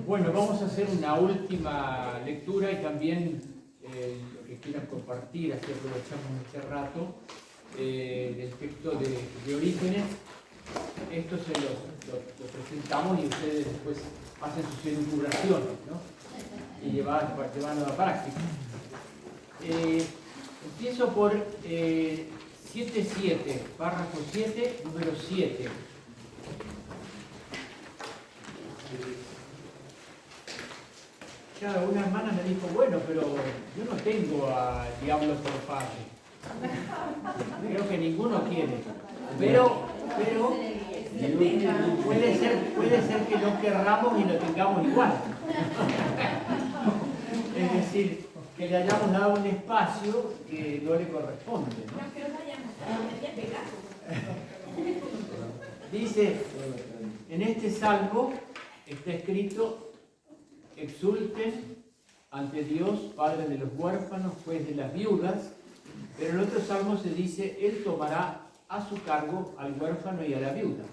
Bueno, vamos a hacer una última lectura y también lo que quieran compartir, así aprovechamos este rato del texto de Orígenes. Esto se lo presentamos y ustedes después hacen sus elucubraciones, ¿no? Y llevan a la práctica. Empiezo por 7.7, párrafo 7, número 7. Claro, una hermana me dijo, bueno, pero yo no tengo al diablo por padre. Creo que ninguno quiere. Pero puede ser que no querramos y lo tengamos igual. Es decir, que le hayamos dado un espacio que no le corresponde, ¿no? Dice, en este salmo está escrito: exulten ante Dios, Padre de los huérfanos, juez de las viudas. Pero en otro salmo se dice: Él tomará a su cargo al huérfano y a la viuda.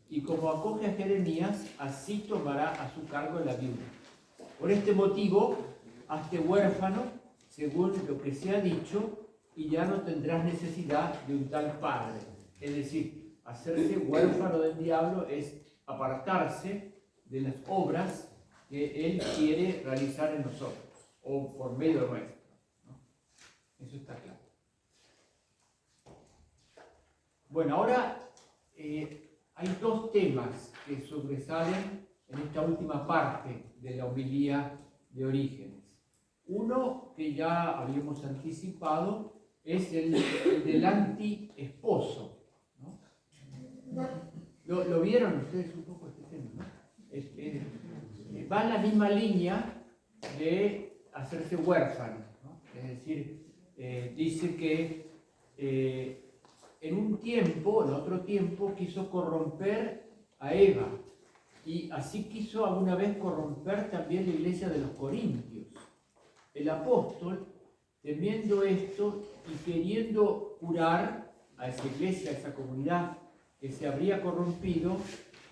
Y como acoge a Jeremías, así tomará a su cargo a la viuda. Por este motivo, hazte huérfano, según lo que se ha dicho, y ya no tendrás necesidad de un tal padre. Es decir, hacerse huérfano del diablo es apartarse de las obras que Él quiere realizar en nosotros, o por medio nuestro, ¿no? Eso está claro. Bueno, ahora hay dos temas que sobresalen en esta última parte de la homilía de Orígenes. Uno que ya habíamos anticipado es el del anti-esposo, ¿no? ¿Lo vieron ustedes un poco este tema, ¿no? Va en la misma línea de hacerse huérfano, ¿no? Es decir, dice que en otro tiempo, quiso corromper a Eva, y así quiso alguna vez corromper también la iglesia de los Corintios. El apóstol, temiendo esto y queriendo curar a esa iglesia, a esa comunidad que se habría corrompido,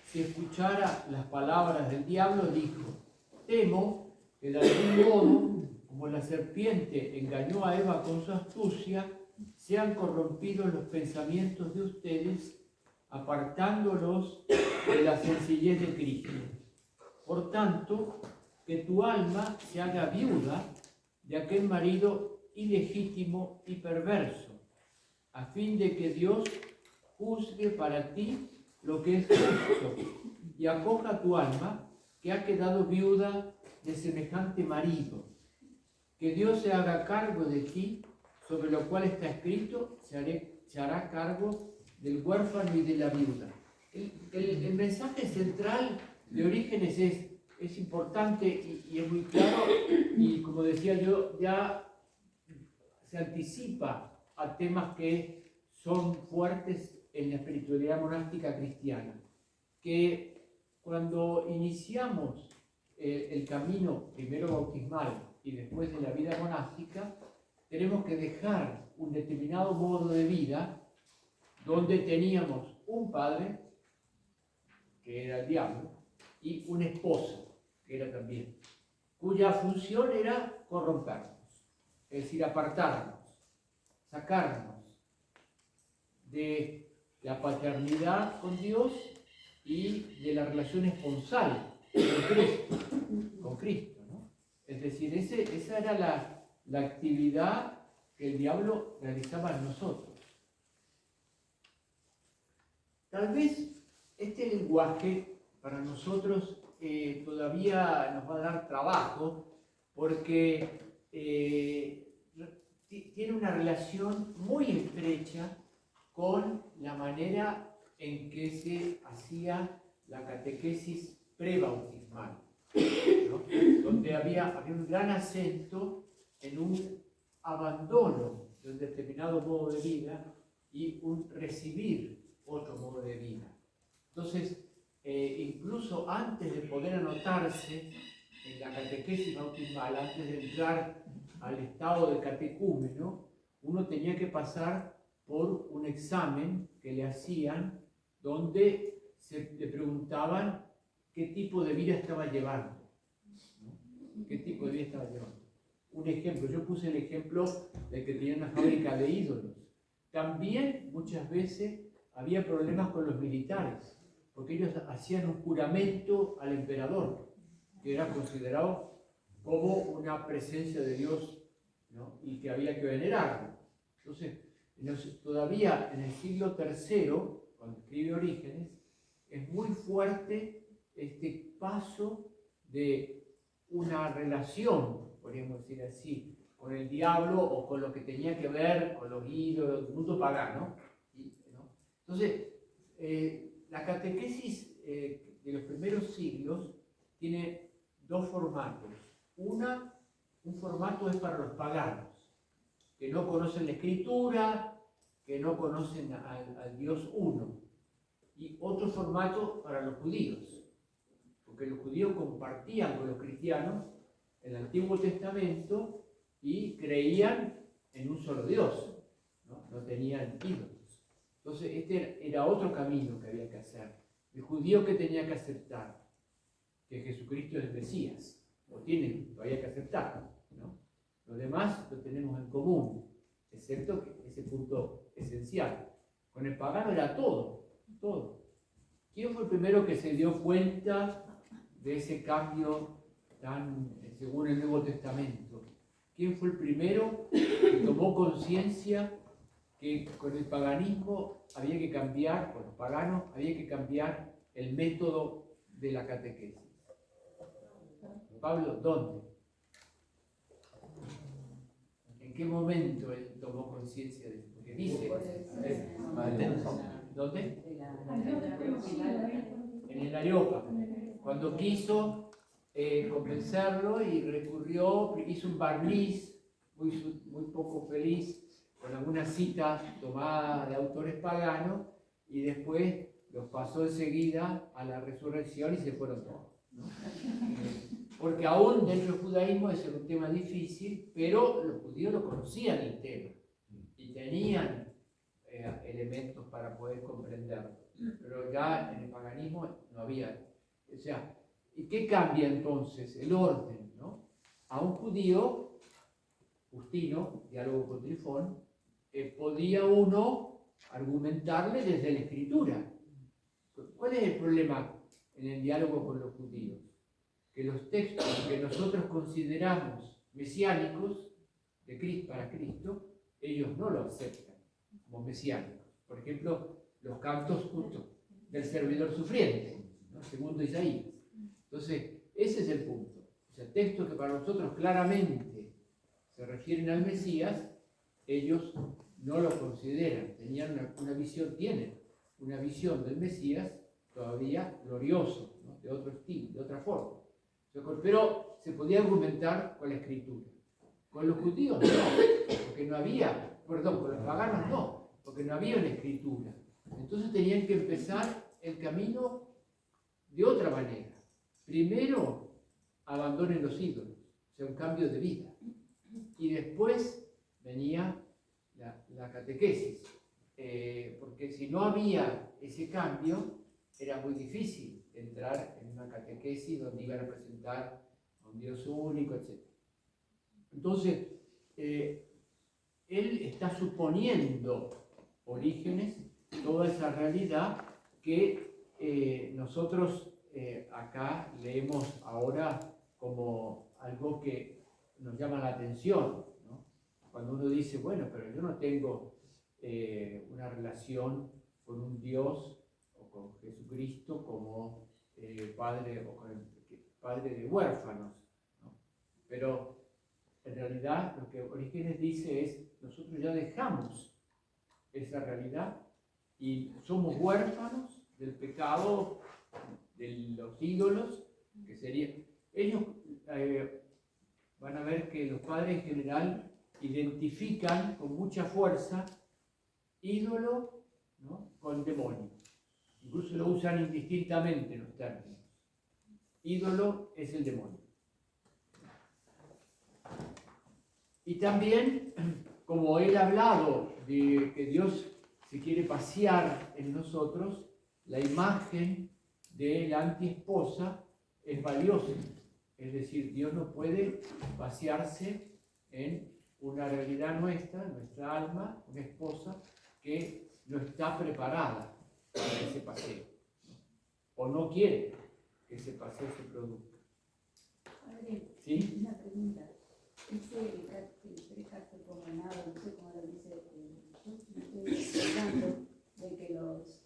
si escuchara las palabras del diablo, dijo: temo que de algún modo, como la serpiente engañó a Eva con su astucia, sean corrompidos los pensamientos de ustedes, apartándolos de la sencillez de Cristo. Por tanto, que tu alma se haga viuda de aquel marido ilegítimo y perverso, a fin de que Dios juzgue para ti lo que es justo, y acoja tu alma, que ha quedado viuda de semejante marido. Que Dios se haga cargo de ti, sobre lo cual está escrito: se hará cargo del huérfano y de la viuda. El mensaje central de Orígenes es importante y es muy claro, y como decía yo, ya se anticipa a temas que son fuertes en la espiritualidad monástica cristiana. Que cuando iniciamos el camino primero bautismal y después de la vida monástica, tenemos que dejar un determinado modo de vida donde teníamos un padre, que era el diablo, y un esposo, que era también, cuya función era corrompernos, es decir, apartarnos, sacarnos de la paternidad con Dios y de la relación esponsal con Cristo, ¿no? Es decir, esa era la actividad que el diablo realizaba en nosotros. Tal vez este lenguaje para nosotros todavía nos va a dar trabajo, porque tiene una relación muy estrecha con la manera en que se hacía la catequesis prebautismal, ¿no? Donde había un gran acento en un abandono de un determinado modo de vida y un recibir otro modo de vida. Entonces, incluso antes de poder anotarse en la catequesis bautismal, antes de entrar al estado de catecúmeno, uno tenía que pasar por un examen que le hacían, donde le preguntaban qué tipo de vida estaba llevando, ¿no? ¿Qué tipo de vida estaba llevando? Un ejemplo, yo puse el ejemplo de que tenía una fábrica de ídolos. También muchas veces había problemas con los militares, porque ellos hacían un juramento al emperador, que era considerado como una presencia de Dios, ¿no? Y que había que venerarlo. Entonces, todavía en el siglo III, cuando escribe Orígenes, es muy fuerte este paso de una relación, podríamos decir así, con el diablo o con lo que tenía que ver con los ídolos, el mundo pagano, ¿no? Entonces, la catequesis de los primeros siglos tiene dos formatos. Un formato es para los paganos, que no conocen la Escritura, que no conocen al Dios uno. Y otro formato para los judíos, porque los judíos compartían con los cristianos el Antiguo Testamento y creían en un solo Dios, no tenían ídolos. Entonces este era otro camino que había que hacer. El judío que tenía que aceptar que Jesucristo es el Mesías, lo tienen, todavía que aceptar, ¿no? Lo demás lo tenemos en común, excepto ese punto esencial. Con el pagano era todo. ¿Quién fue el primero que se dio cuenta de ese cambio según el Nuevo Testamento? ¿Quién fue el primero que tomó conciencia que con el paganismo había que cambiar, con los paganos había que cambiar el método de la catequesis? Pablo, ¿dónde? ¿En qué momento él tomó conciencia de esto? Porque dice, ¿dónde? En el Areópago, cuando quiso convencerlo y recurrió, hizo un barniz muy poco feliz, con alguna cita tomada de autores paganos, y después los pasó enseguida a la resurrección y se fueron todos, ¿no? Porque aún dentro del judaísmo ese era un tema difícil, pero los judíos lo conocían el tema y tenían elementos para poder comprenderlo. Pero ya en el paganismo no había. O sea, ¿y qué cambia entonces? El orden, ¿no? A un judío, Justino, diálogo con Trifón, podía uno argumentarle desde la Escritura. ¿Cuál es el problema en el diálogo con los judíos? Que los textos que nosotros consideramos mesiánicos para Cristo, ellos no lo aceptan como mesiánicos. Por ejemplo, los cantos justos del servidor sufriente, ¿no? Segundo Isaías. Entonces, ese es el punto. O sea, textos que para nosotros claramente se refieren al Mesías, ellos no lo consideran. Tienen una visión del Mesías todavía glorioso, ¿no? De otro estilo, de otra forma. Pero se podía argumentar con la Escritura. Con los judíos no, porque no había, con los paganos no, porque no había una Escritura. Entonces tenían que empezar el camino de otra manera. Primero, abandonen los ídolos, o sea, un cambio de vida. Y después venía la catequesis, porque si no había ese cambio, era muy difícil entrar en una catequesis donde iban a presentar a un Dios único, etc. Entonces, él está suponiendo, Orígenes, toda esa realidad que nosotros acá leemos ahora como algo que nos llama la atención, ¿no? Cuando uno dice, bueno, pero yo no tengo una relación con un Dios o con Jesucristo como padre o con el padre de huérfanos, ¿no? Pero en realidad lo que Orígenes dice es, nosotros ya dejamos esa realidad y somos huérfanos del pecado de los ídolos, que serían, ellos van a ver que los padres en general identifican con mucha fuerza ídolo, ¿no? Con demonio. Incluso lo usan indistintamente los términos. Ídolo es el demonio. Y también, como él ha hablado de que Dios se quiere pasear en nosotros, la imagen de la antiesposa es valiosa. Es decir, Dios no puede vaciarse en una realidad nuestra, nuestra alma, una esposa que no está preparada para ese paseo, o no quiere que ese paseo se produzca. Padre, ¿Sí? una pregunta. Ese precasto comunado, no sé cómo lo dice, yo me estoy acordando de que los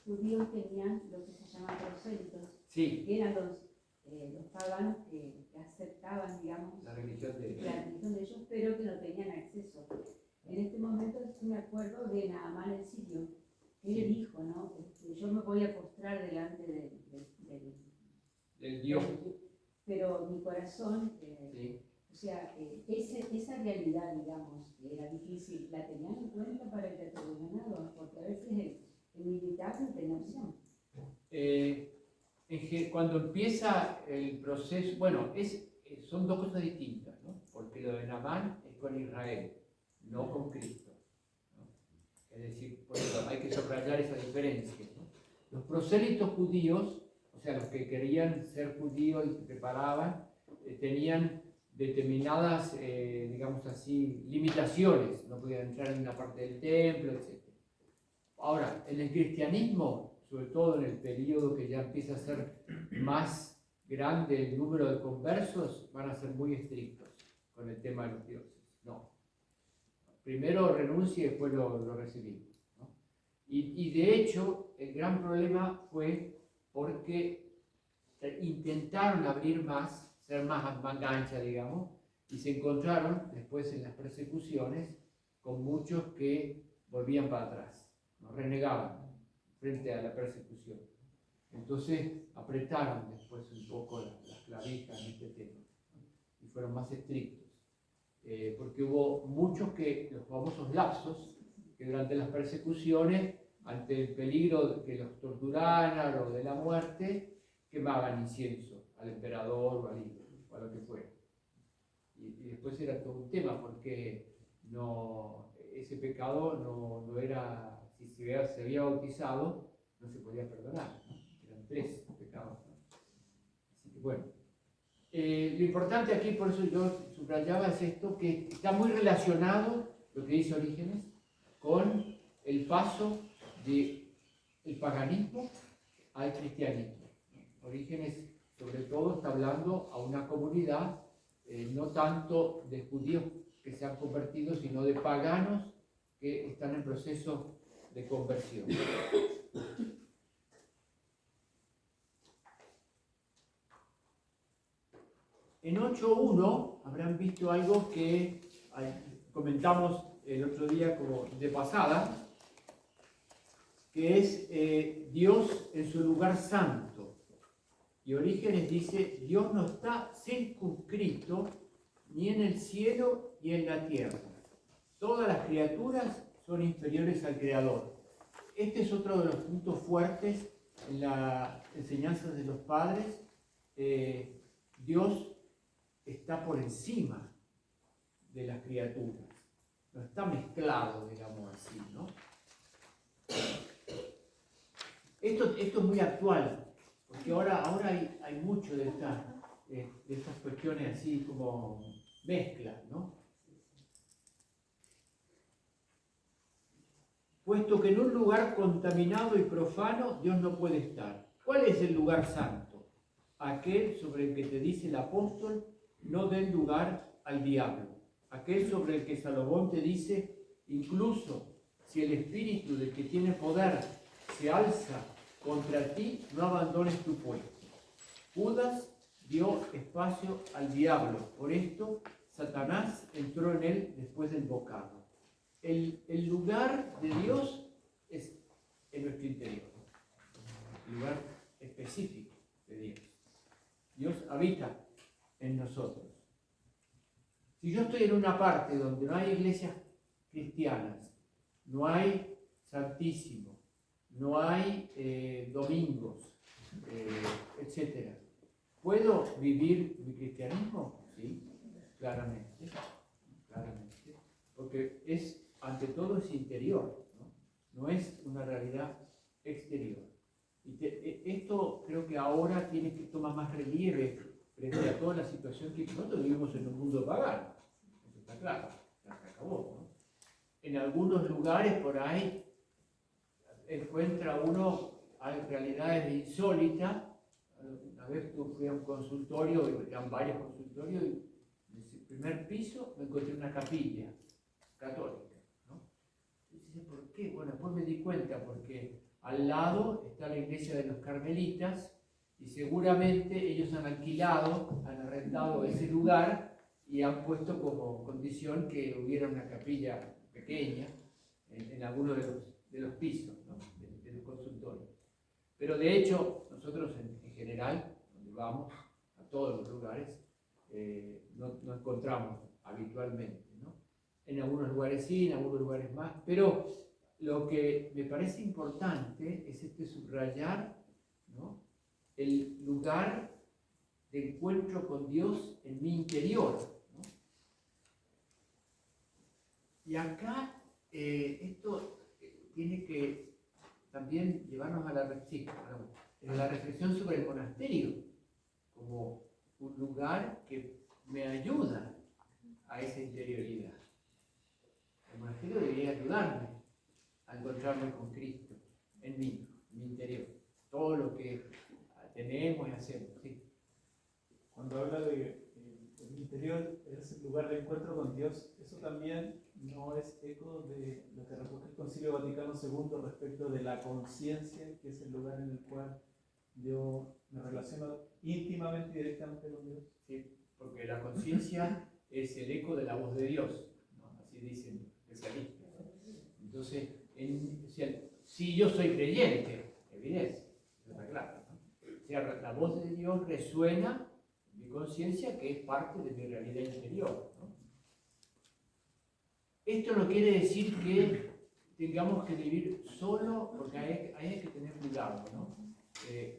judíos tenían lo que se llaman prosélitos, Sí. que eran los paganos que aceptaban, digamos, La religión de ellos, pero que no tenían acceso. En este momento me acuerdo de Naamán el sirio, que él dijo, ¿no? Yo me voy a postrar delante del Dios. Pero mi corazón, Sí. o sea, esa realidad, digamos, que era difícil, la tenían en cuenta para el determinado, porque a veces el militar no tenía opción. Cuando empieza el proceso, bueno, son dos cosas distintas, ¿no? Porque lo de Naamán es con Israel, no con Cristo, ¿no? Es decir, por eso hay que subrayar esa diferencia, ¿no? Los prosélitos judíos, o sea, los que querían ser judíos y se preparaban, tenían determinadas, digamos así, limitaciones, no podían entrar en una parte del templo, etc. Ahora, en el cristianismo, sobre todo en el periodo que ya empieza a ser más grande el número de conversos, van a ser muy estrictos con el tema de los dioses. No. Primero renuncia y después lo recibimos, ¿no? Y de hecho, el gran problema fue porque intentaron abrir más, ser más mangancha, digamos, y se encontraron después en las persecuciones con muchos que volvían para atrás, ¿no? Renegaban frente a la persecución. Entonces apretaron después un poco las clavijas en este tema, ¿no? Y fueron más estrictos, porque hubo muchos los famosos lapsos, que durante las persecuciones, ante el peligro de que los torturaran o de la muerte, quemaban incienso al emperador o a lo que fuera. Y después era todo un tema, porque ese pecado no era, si se había bautizado, no se podía perdonar, ¿no? Eran 3 pecados, ¿no? Así que bueno, lo importante aquí, por eso yo subrayaba, es esto, que está muy relacionado, lo que dice Orígenes, con el paso del paganismo al cristianismo. Orígenes, sobre todo, está hablando a una comunidad, no tanto de judíos que se han convertido, sino de paganos que están en proceso de conversión. En 8.1 habrán visto algo que comentamos el otro día como de pasada, que es Dios en su lugar santo. Y Orígenes dice, Dios no está circunscrito ni en el cielo ni en la tierra. Todas las criaturas son inferiores al Creador. Este es otro de los puntos fuertes en la enseñanza de los padres. Dios está por encima de las criaturas. No está mezclado, digamos así, ¿no? Esto es muy actual. Porque ahora hay mucho de estas cuestiones así como mezclas, ¿no? Puesto que en un lugar contaminado y profano Dios no puede estar. ¿Cuál es el lugar santo? Aquel sobre el que te dice el apóstol, no den lugar al diablo. Aquel sobre el que Salomón te dice, incluso si el espíritu del que tiene poder se alza contra ti, no abandones tu puesto. Judas dio espacio al diablo, por esto Satanás entró en él después del bocado. El lugar de Dios es en nuestro interior, el lugar específico de Dios. Dios habita en nosotros. Si yo estoy en una parte donde no hay iglesias cristianas, no hay Santísimo, no hay domingos, etc. ¿Puedo vivir mi cristianismo? Sí, claramente, porque ante todo es interior, ¿no? No es una realidad exterior. Esto creo que ahora tiene que tomar más relieve frente a toda la situación que nosotros vivimos en un mundo pagano. Eso está claro, ya se acabó, ¿no? En algunos lugares por ahí encuentra uno, hay realidades insólitas. Una vez fui a un consultorio, eran varios consultorios, y en el primer piso me encontré una capilla católica, ¿no? Y dice, ¿por qué? Bueno, después me di cuenta, porque al lado está la iglesia de los carmelitas, y seguramente ellos han alquilado, han arrendado ese lugar y han puesto como condición que hubiera una capilla pequeña en alguno de los pisos, ¿no? de los consultorios. Pero de hecho, nosotros en general, donde vamos, a todos los lugares, no encontramos habitualmente, ¿no? En algunos lugares sí, en algunos lugares más, pero lo que me parece importante es subrayar, ¿no?, el lugar de encuentro con Dios en mi interior, ¿no? Y acá esto tiene que también llevarnos a la reflexión sobre el monasterio como un lugar que me ayuda a esa interioridad. El monasterio debería ayudarme a encontrarme con Cristo en mí, en mi interior. Todo lo que tenemos y hacemos. ¿Sí? Cuando habla de el interior es el lugar de encuentro con Dios, eso también no es eco de lo que recoge el Concilio Vaticano II respecto de la conciencia, que es el lugar en el cual yo me relaciono íntimamente y directamente con Dios. Sí, porque la conciencia es el eco de la voz de Dios, ¿no? Así dicen los especialistas. Entonces, si yo soy creyente, evidencia, eso está claro, ¿no? O sea, la voz de Dios resuena en mi conciencia, que es parte de mi realidad interior, ¿no? Esto no quiere decir que tengamos que vivir solo, porque ahí hay que tener cuidado, ¿no?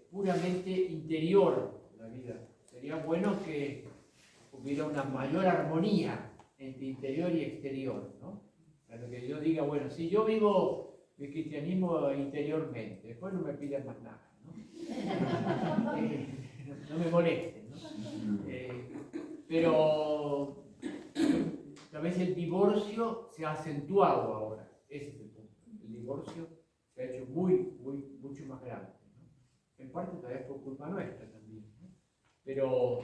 Puramente interior la vida. Sería bueno que hubiera una mayor armonía entre interior y exterior, ¿no? Para que yo diga, bueno, si yo vivo mi cristianismo interiormente, después no me pidan más nada, ¿no? No me molesten, ¿no? Pero a veces el divorcio se ha acentuado ahora, ese es el punto. El divorcio se ha hecho mucho más grande, ¿no? En parte todavía es por culpa nuestra también, ¿no? Pero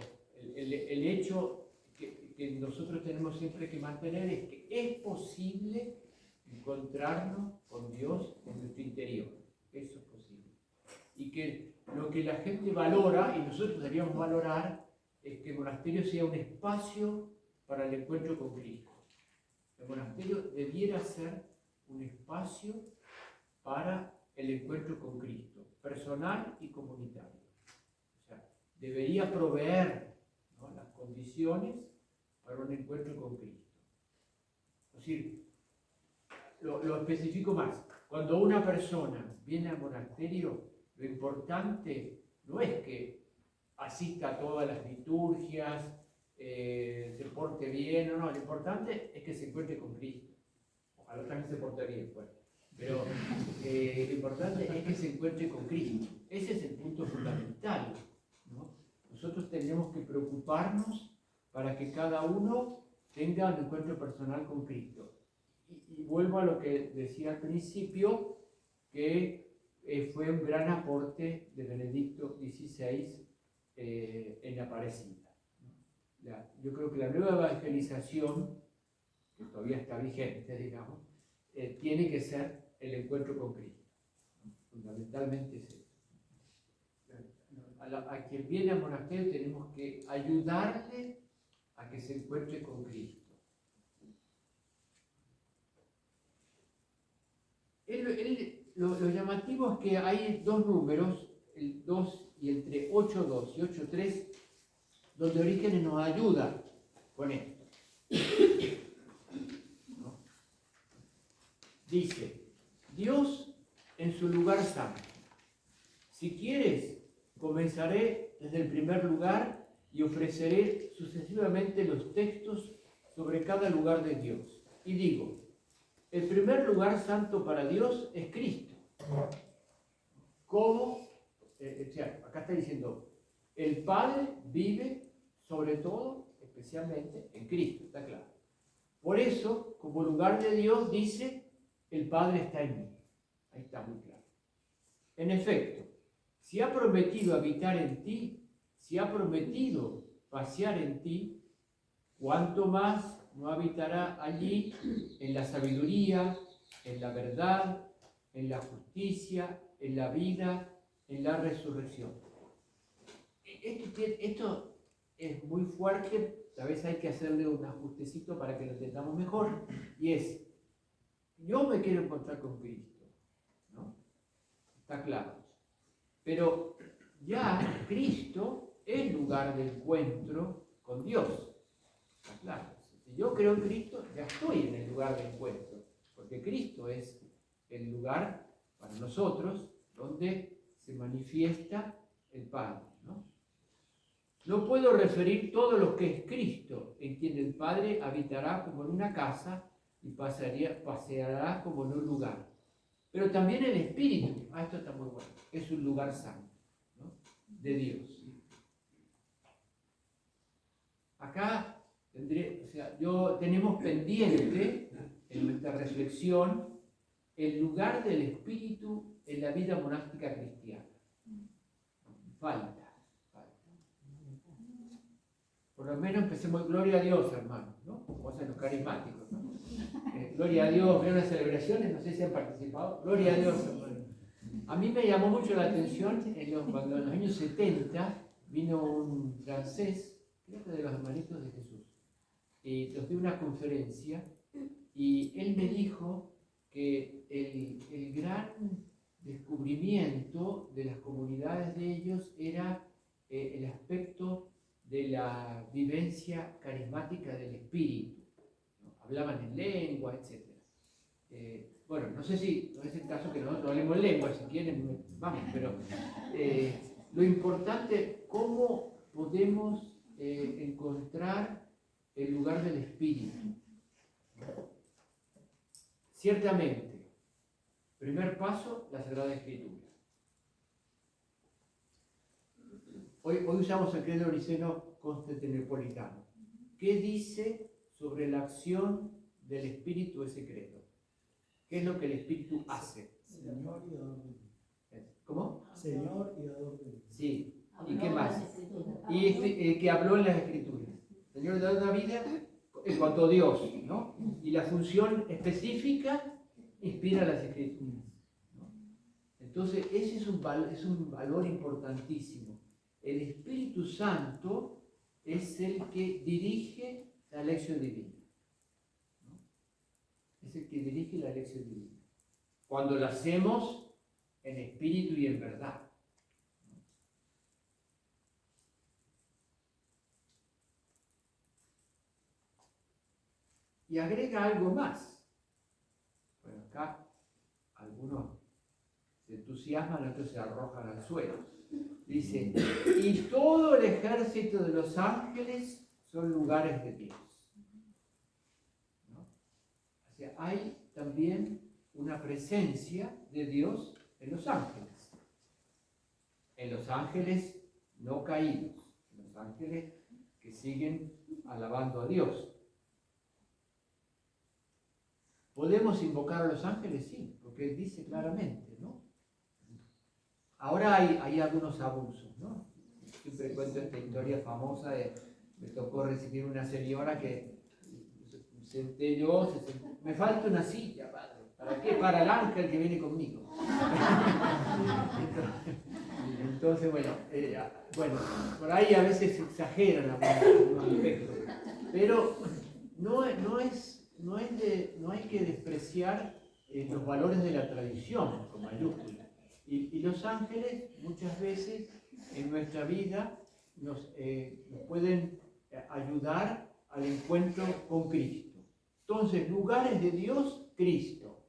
el hecho que nosotros tenemos siempre que mantener es que es posible encontrarnos con Dios en nuestro interior. Eso es posible. Y que lo que la gente valora, y nosotros deberíamos valorar, es que el monasterio sea un espacio para el encuentro con Cristo. El monasterio debiera ser un espacio para el encuentro con Cristo, personal y comunitario. O sea, debería proveer, ¿no?, las condiciones para un encuentro con Cristo. Es decir, lo especifico más. Cuando una persona viene al monasterio, lo importante no es que asista a todas las liturgias, se porte bien o no, lo importante es que se encuentre con Cristo. Ojalá también se porte bien, pues. Pero lo importante es que se encuentre con Cristo. Ese es el punto fundamental, ¿no? Nosotros tenemos que preocuparnos para que cada uno tenga un encuentro personal con Cristo. Y vuelvo a lo que decía al principio, que fue un gran aporte de Benedicto XVI en la Aparecida. Yo creo que la nueva evangelización, que todavía está vigente, digamos, tiene que ser el encuentro con Cristo. Fundamentalmente es eso. A quien viene al monasterio tenemos que ayudarle a que se encuentre con Cristo. Lo llamativo es que hay dos números, el 2 y entre 8.2 y 8.3, donde Orígenes nos ayuda con esto, ¿no? Dice, Dios en su lugar santo. Si quieres, comenzaré desde el primer lugar y ofreceré sucesivamente los textos sobre cada lugar de Dios. Y digo, el primer lugar santo para Dios es Cristo. cómo, o sea, acá está diciendo, el Padre vive sobre todo, especialmente en Cristo, está claro. Por eso, como lugar de Dios, dice, el Padre está en mí. Ahí está muy claro. En efecto, si ha prometido habitar en ti, si ha prometido pasear en ti, ¿cuánto más no habitará allí en la sabiduría, en la verdad, en la justicia, en la vida, en la resurrección? Esto es muy fuerte, tal vez hay que hacerle un ajustecito para que lo entendamos mejor, y es, yo me quiero encontrar con Cristo, ¿no? Está claro. Pero ya Cristo es lugar de encuentro con Dios. Está claro. Si yo creo en Cristo, ya estoy en el lugar de encuentro, porque Cristo es el lugar para nosotros donde se manifiesta el Padre, ¿no? No puedo referir todo lo que es Cristo, en quien el Padre habitará como en una casa y paseará como en un lugar. Pero también el Espíritu, esto está muy bueno, es un lugar santo, ¿no? De Dios. Acá tenemos pendiente en nuestra reflexión el lugar del Espíritu en la vida monástica cristiana. Falta. Por lo menos empecemos, gloria a Dios, hermano, ¿no? Como hacen los carismáticos, ¿no? Gloria a Dios, vieron las celebraciones, no sé si han participado, gloria a Dios, hermano. A mí me llamó mucho la atención cuando en los años 70 vino un francés, creo que de los hermanitos de Jesús, y nos dio una conferencia y él me dijo que el gran descubrimiento de las comunidades de ellos era el aspecto de la vivencia carismática del Espíritu, ¿no? Hablaban en lengua, etc. Bueno, no sé si no es el caso que nosotros hablemos en lengua, si quieren, vamos, pero lo importante, cómo podemos encontrar el lugar del Espíritu. Ciertamente, primer paso, la Sagrada Escritura. Hoy usamos el credo niceno-constantinopolitano. ¿Qué dice sobre la acción del Espíritu ese credo? ¿Qué es lo que el Espíritu hace? Señor y dador de vida. ¿Cómo? Señor y dador de vida. Sí. ¿Y qué más? Y que habló en las Escrituras. Señor y dador de la vida en cuanto a Dios, ¿no? Y la función específica inspira las Escrituras, ¿no? Entonces, ese es un valor importantísimo. El Espíritu Santo es el que dirige la elección divina, ¿no? Es el que dirige la elección divina. Cuando la hacemos en espíritu y en verdad, ¿no? Y agrega algo más. Bueno, acá algunos se entusiasman, otros se arrojan al suelo. Dice, y todo el ejército de los ángeles son lugares de Dios, ¿no? O sea, hay también una presencia de Dios en los ángeles. En los ángeles no caídos, en los ángeles que siguen alabando a Dios. ¿Podemos invocar a los ángeles? Sí, porque él dice claramente, ¿no? Ahora hay algunos abusos, ¿no? Siempre cuento esta historia famosa de, me tocó recibir una señora que senté yo, me falta una silla, padre. ¿Para qué? Para el ángel que viene conmigo. Entonces, bueno, por ahí a veces se exageran algunos aspectos, pero no hay que despreciar los valores de la tradición, con mayúsculas. Y los ángeles muchas veces en nuestra vida nos pueden ayudar al encuentro con Cristo. Entonces, lugares de Dios, Cristo,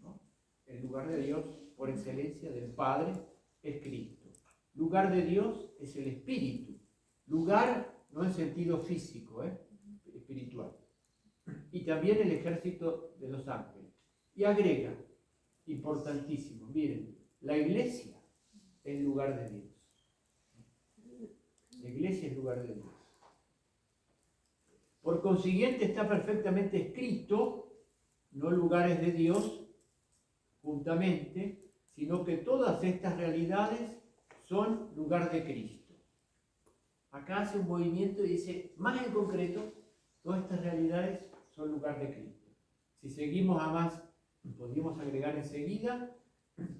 ¿no? El lugar de Dios por excelencia del Padre es Cristo. Lugar de Dios es el Espíritu. Lugar no en sentido físico, espiritual. Y también el ejército de los ángeles. Y agrega, importantísimo, miren, la iglesia es lugar de Dios. La iglesia es lugar de Dios. Por consiguiente está perfectamente escrito, no lugares de Dios juntamente, sino que todas estas realidades son lugar de Cristo. Acá hace un movimiento y dice, más en concreto, todas estas realidades son lugar de Cristo. Si seguimos a más, podríamos agregar enseguida,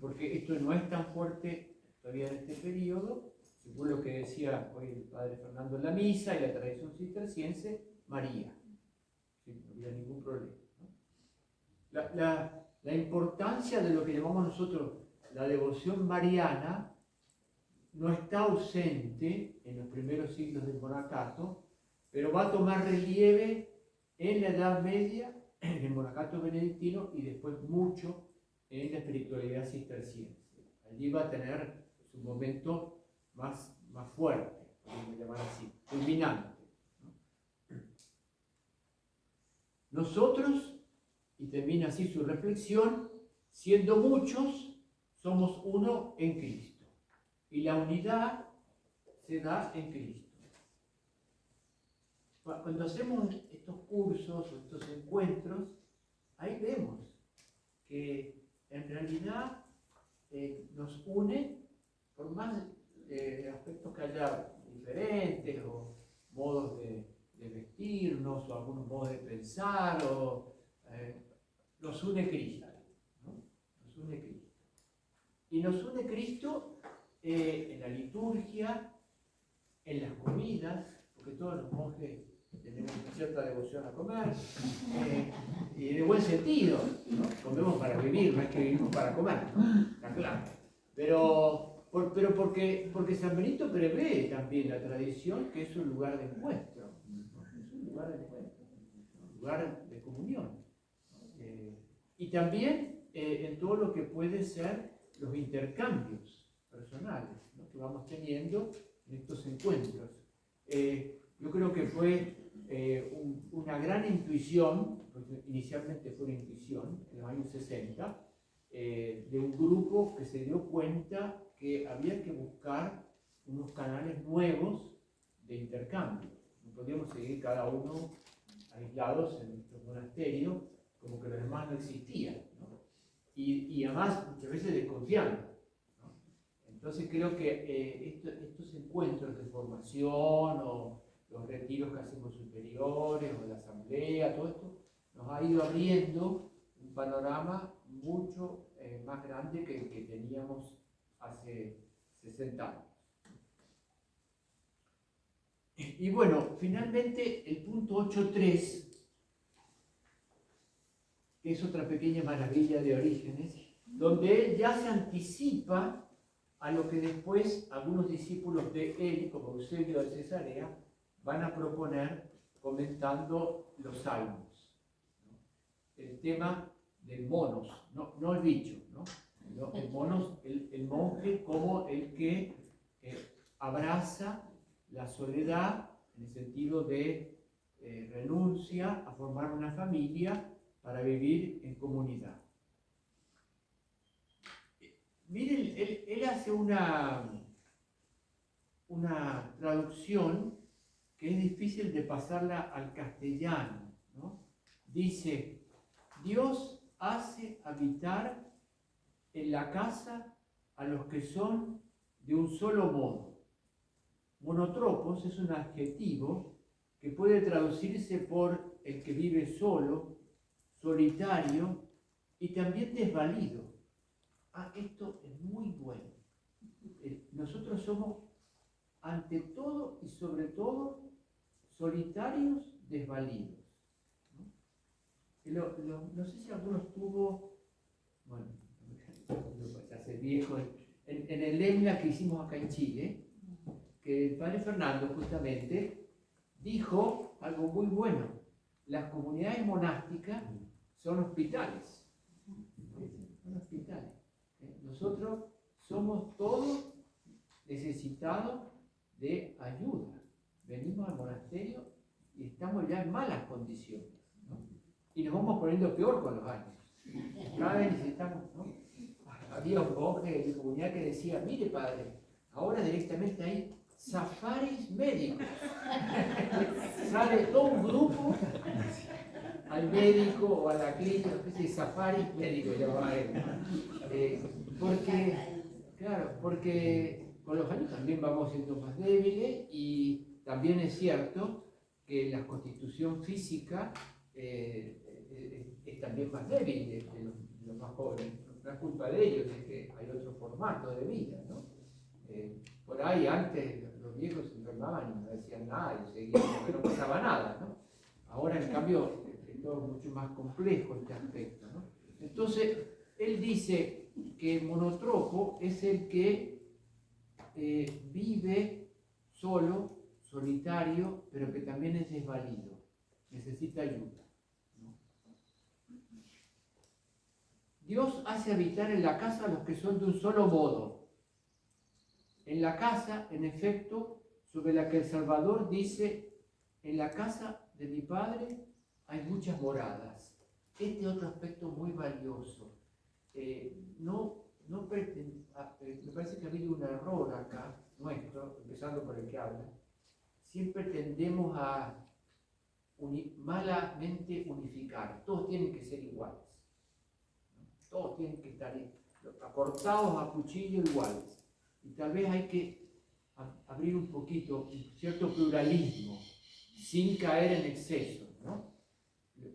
porque esto no es tan fuerte todavía en este periodo, según lo que decía hoy el padre Fernando en la misa y la tradición cisterciense, María. Sí, no había ningún problema, ¿no? La importancia de lo que llamamos nosotros la devoción mariana no está ausente en los primeros siglos del monacato, pero va a tomar relieve en la Edad Media, en el monacato benedictino y después mucho en la espiritualidad cisterciense. Allí va a tener su momento más fuerte, podemos llamar así, culminante. Nosotros, y termina así su reflexión, siendo muchos, somos uno en Cristo. Y la unidad se da en Cristo. Cuando hacemos estos cursos o estos encuentros, ahí vemos que en realidad nos une, por más aspectos que haya diferentes o modos de vestirnos o algunos modos de pensar, nos une Cristo, ¿no? Nos une Cristo. Y nos une Cristo en la liturgia, en las comidas, porque todos los monjes tenemos cierta devoción a comer, y en el buen sentido, ¿no? Comemos para vivir, no es que vivimos para comer, ¿no? Está claro. Pero porque San Benito prevé también la tradición que es un lugar de encuentro, ¿no? Es un lugar de encuentro, un lugar de comunión. Y también en todo lo que puede ser los intercambios personales, ¿no? Que vamos teniendo en estos encuentros. Yo creo que fue una gran intuición, porque inicialmente fue una intuición en los años 60, de un grupo que se dio cuenta que había que buscar unos canales nuevos de intercambio. No podíamos seguir cada uno aislados en nuestro monasterio, como que los demás no existían, ¿no? Y además muchas veces desconfiando, ¿no? Entonces creo que estos encuentros de formación o los retiros que hacemos superiores o la asamblea, todo esto nos ha ido abriendo un panorama mucho más grande que el que teníamos hace 60 años. Y bueno, finalmente el punto 8.3, que es otra pequeña maravilla de Orígenes, donde él ya se anticipa a lo que después algunos discípulos de él, como Eusebio de Cesarea, van a proponer comentando los salmos, ¿no? El tema del monos, no el bicho, ¿no? El monos, el monje como el que abraza la soledad en el sentido de renuncia a formar una familia para vivir en comunidad. Miren, él hace una traducción que es difícil de pasarla al castellano, ¿no? Dice, Dios hace habitar en la casa a los que son de un solo modo. Monotropos es un adjetivo que puede traducirse por el que vive solo, solitario y también desvalido. Esto es muy bueno. Nosotros somos ante todo y sobre todo solitarios, desvalidos, ¿no? No sé si alguno estuvo, bueno, ya hace viejo, en el EMLA que hicimos acá en Chile, que el padre Fernando justamente dijo algo muy bueno: las comunidades monásticas son hospitales. Son hospitales. Nosotros somos todos necesitados de ayuda. Venimos al monasterio y estamos ya en malas condiciones, ¿no? Y nos vamos poniendo peor con los años. Cada vez necesitamos, ¿no? había un monje de mi comunidad que decía, mire padre, ahora directamente hay safaris médicos. Sale todo un grupo al médico o a la clínica, una especie de safari médico llamaba él. Porque con los años también vamos siendo más débiles y también es cierto que la constitución física es también más débil de los más jóvenes. No es culpa de ellos, es que hay otro formato de vida, ¿no? Por ahí antes los viejos se enfermaban y no decían nada y seguían, porque no pasaba nada, ¿no? Ahora en cambio es todo mucho más complejo este aspecto, ¿no? Entonces, él dice que monotropo es el que vive solo, solitario, pero que también es desvalido, necesita ayuda, ¿no? Dios hace habitar en la casa a los que son de un solo modo. En la casa, en efecto, sobre la que el Salvador dice, en la casa de mi Padre hay muchas moradas. Este otro aspecto muy valioso. Me parece que ha habido un error acá, nuestro, empezando por el que habla. Siempre tendemos a malamente unificar. Todos tienen que ser iguales. Todos tienen que estar acortados a cuchillo iguales. Y tal vez hay que abrir un poquito cierto pluralismo, sin caer en exceso, ¿no?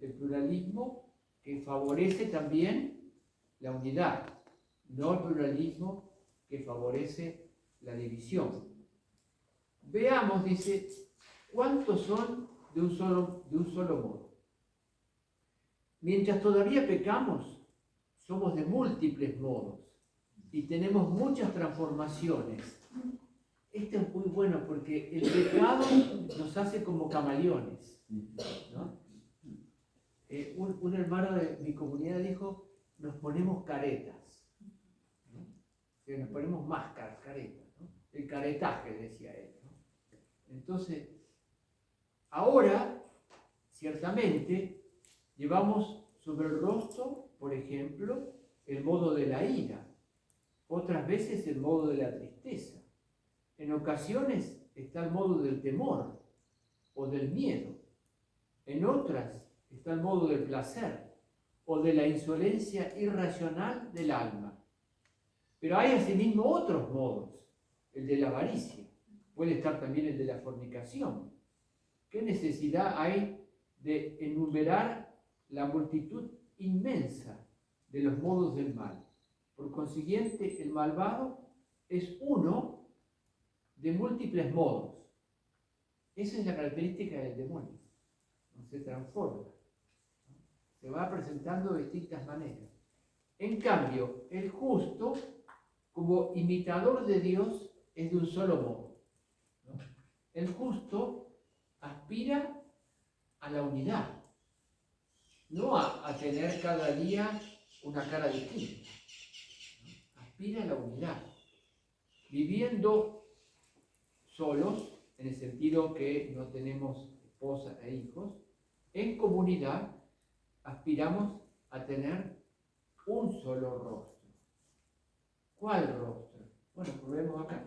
El pluralismo que favorece también la unidad, no el pluralismo que favorece la división. Veamos, dice, ¿cuántos son de un solo modo? Mientras todavía pecamos, somos de múltiples modos y tenemos muchas transformaciones. Esto es muy bueno porque el pecado nos hace como camaleones, ¿no? Un hermano de mi comunidad dijo, nos ponemos caretas, ¿no? O sea, nos ponemos máscaras, caretas, ¿no? El caretaje, decía él, ¿no? Entonces, ahora, ciertamente, llevamos sobre el rostro, por ejemplo, el modo de la ira, otras veces el modo de la tristeza. En ocasiones está el modo del temor o del miedo. En otras está el modo del placer o de la insolencia irracional del alma. Pero hay asimismo otros modos, el de la avaricia, puede estar también el de la fornicación. ¿Qué necesidad hay de enumerar la multitud inmensa de los modos del mal? Por consiguiente, el malvado es uno de múltiples modos. Esa es la característica del demonio. No se transforma, ¿no? Se va presentando de distintas maneras. En cambio, el justo, como imitador de Dios, es de un solo modo, ¿no? El justo aspira a la unidad, no a tener cada día una cara distinta, ¿no? Aspira a la unidad, viviendo solos, en el sentido que no tenemos esposa e hijos, en comunidad aspiramos a tener un solo rostro. ¿Cuál rostro? Bueno, pues vemos acá,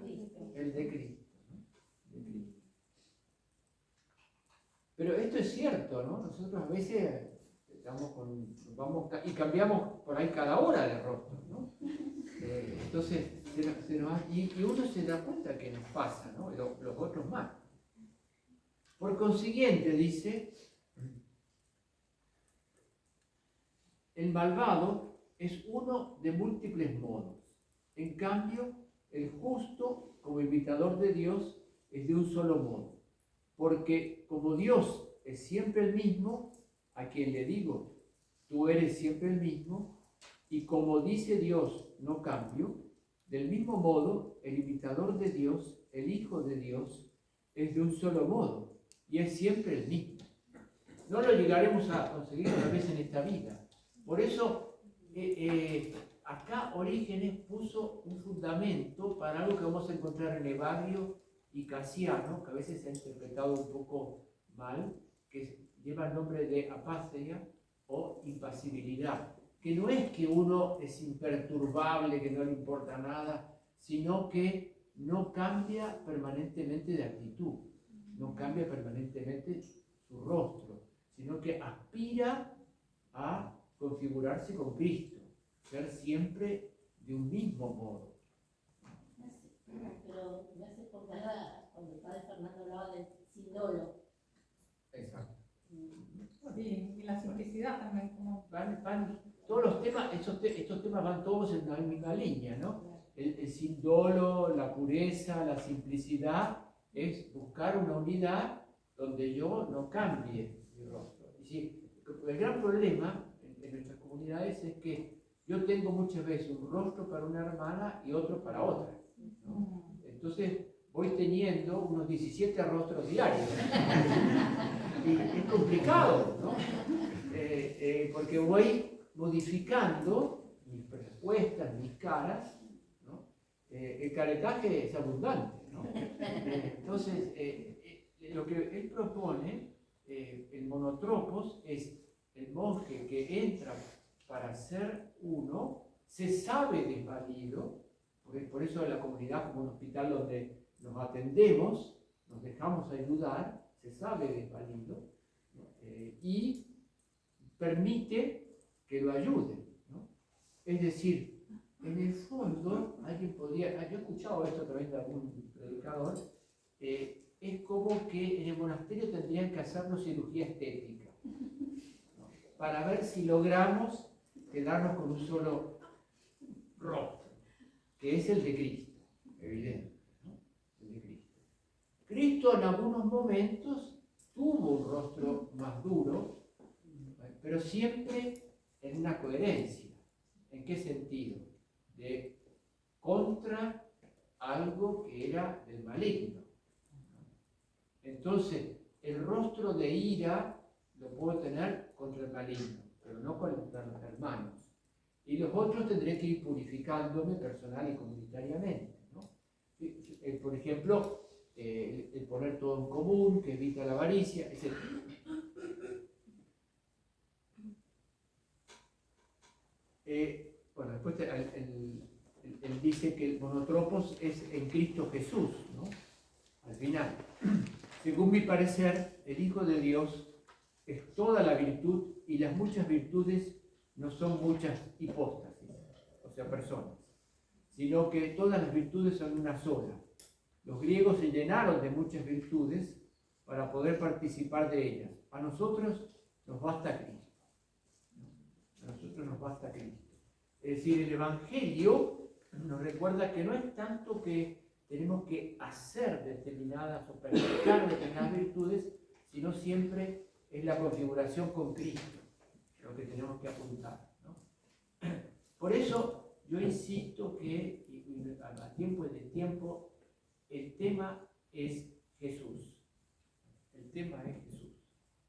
el de Cristo, ¿no? De Cristo. Pero esto es cierto, ¿no? Nosotros a veces y cambiamos por ahí cada hora de rostro, ¿no? Entonces, y uno se da cuenta que nos pasa, ¿no? Los otros más. Por consiguiente, dice, el malvado es uno de múltiples modos. En cambio, el justo, como imitador de Dios, es de un solo modo. Porque como Dios es siempre el mismo, a quien le digo, tú eres siempre el mismo, y como dice Dios, no cambio, del mismo modo, el imitador de Dios, el Hijo de Dios, es de un solo modo, y es siempre el mismo. No lo llegaremos a conseguir una vez en esta vida. Por eso, acá Orígenes puso un fundamento para algo que vamos a encontrar en Evagrio y Casiano, que a veces se ha interpretado un poco mal, que lleva el nombre de apatheia o impasibilidad, que no es que uno es imperturbable, que no le importa nada, sino que no cambia permanentemente de actitud, no cambia permanentemente su rostro, sino que aspira a configurarse con Cristo, ser siempre de un mismo modo. Pero me hace acordar cuando el padre Fernando hablaba del síndolo. Exacto. Sí, y la simplicidad también, como Van todos los temas, estos temas van todos en la misma línea, ¿no? El sin dolo, la pureza, la simplicidad, es buscar una unidad donde yo no cambie mi rostro. Es decir, el gran problema en nuestras comunidades es que yo tengo muchas veces un rostro para una hermana y otro para otra, ¿no? Entonces voy teniendo unos 17 rostros diarios. Y es complicado, ¿no? Porque voy modificando mis respuestas, mis caras, ¿no? El caretaje es abundante, ¿no? Entonces, lo que él propone, el monotropos, es el monje que entra para ser uno, se sabe desvalido, por eso en la comunidad como un hospital donde nos atendemos, nos dejamos ayudar, se sabe desvalido, ¿no? Y permite que lo ayuden, ¿no? Es decir, en el fondo, alguien podría, yo he escuchado esto a través de algún predicador, es como que en el monasterio tendrían que hacernos cirugía estética, ¿no? Para ver si logramos quedarnos con un solo rostro, que es el de Cristo, evidente, ¿no? El de Cristo. Cristo en algunos momentos tuvo un rostro más duro, pero siempre en una coherencia. ¿En qué sentido? De contra algo que era del maligno. Entonces, el rostro de ira lo puedo tener contra el maligno, pero no contra los hermanos. Y los otros tendré que ir purificándome personal y comunitariamente, ¿no? Por ejemplo, el poner todo en común, que evita la avaricia, etc. Bueno, después él dice que el monotropos es en Cristo Jesús, ¿no? Al final, según mi parecer, el Hijo de Dios es toda la virtud y las muchas virtudes no son muchas hipóstasis, o sea, personas, sino que todas las virtudes son una sola. Los griegos se llenaron de muchas virtudes para poder participar de ellas. A nosotros nos basta Cristo. A nosotros nos basta Cristo. Es decir, el Evangelio nos recuerda que no es tanto que tenemos que hacer determinadas o practicar determinadas virtudes, sino siempre es la configuración con Cristo lo que tenemos que apuntar, ¿no? Por eso yo insisto que a tiempo y de tiempo el tema es Jesús. El tema es Jesús.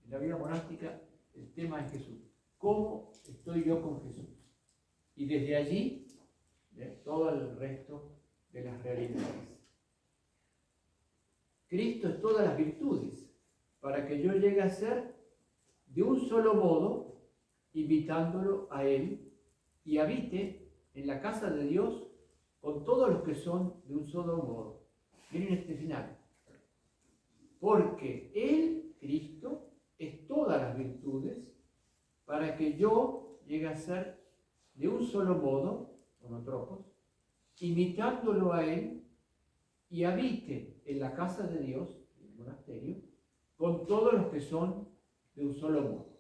En la vida monástica el tema es Jesús. ¿Cómo estoy yo con Jesús? Y desde allí, todo el resto de las realidades. Cristo es todas las virtudes, para que yo llegue a ser de un solo modo, invitándolo a Él, y habite en la casa de Dios con todos los que son de un solo modo. Miren este final. Porque Él, Cristo, es todas las virtudes, para que yo llegue a ser de un solo modo, monotropos, imitándolo a Él, y habite en la casa de Dios, en el monasterio, con todos los que son de un solo modo.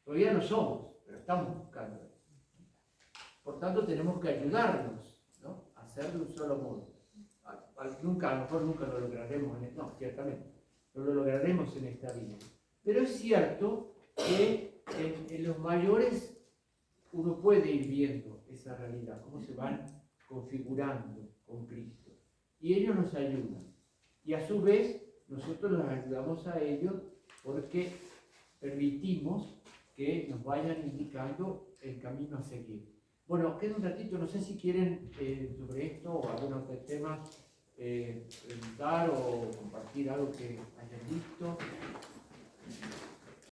Todavía no somos, pero estamos buscando eso. Por tanto, tenemos que ayudarnos, ¿no?, a ser de un solo modo. A lo mejor nunca lo lograremos, no, ciertamente, no lo lograremos en esta vida. Pero es cierto que en los mayores uno puede ir viendo esa realidad, cómo se van configurando con Cristo. Y ellos nos ayudan. Y a su vez, nosotros los ayudamos a ellos porque permitimos que nos vayan indicando el camino a seguir. Bueno, queda un ratito, no sé si quieren sobre esto o algún otro tema preguntar o compartir algo que hayan visto.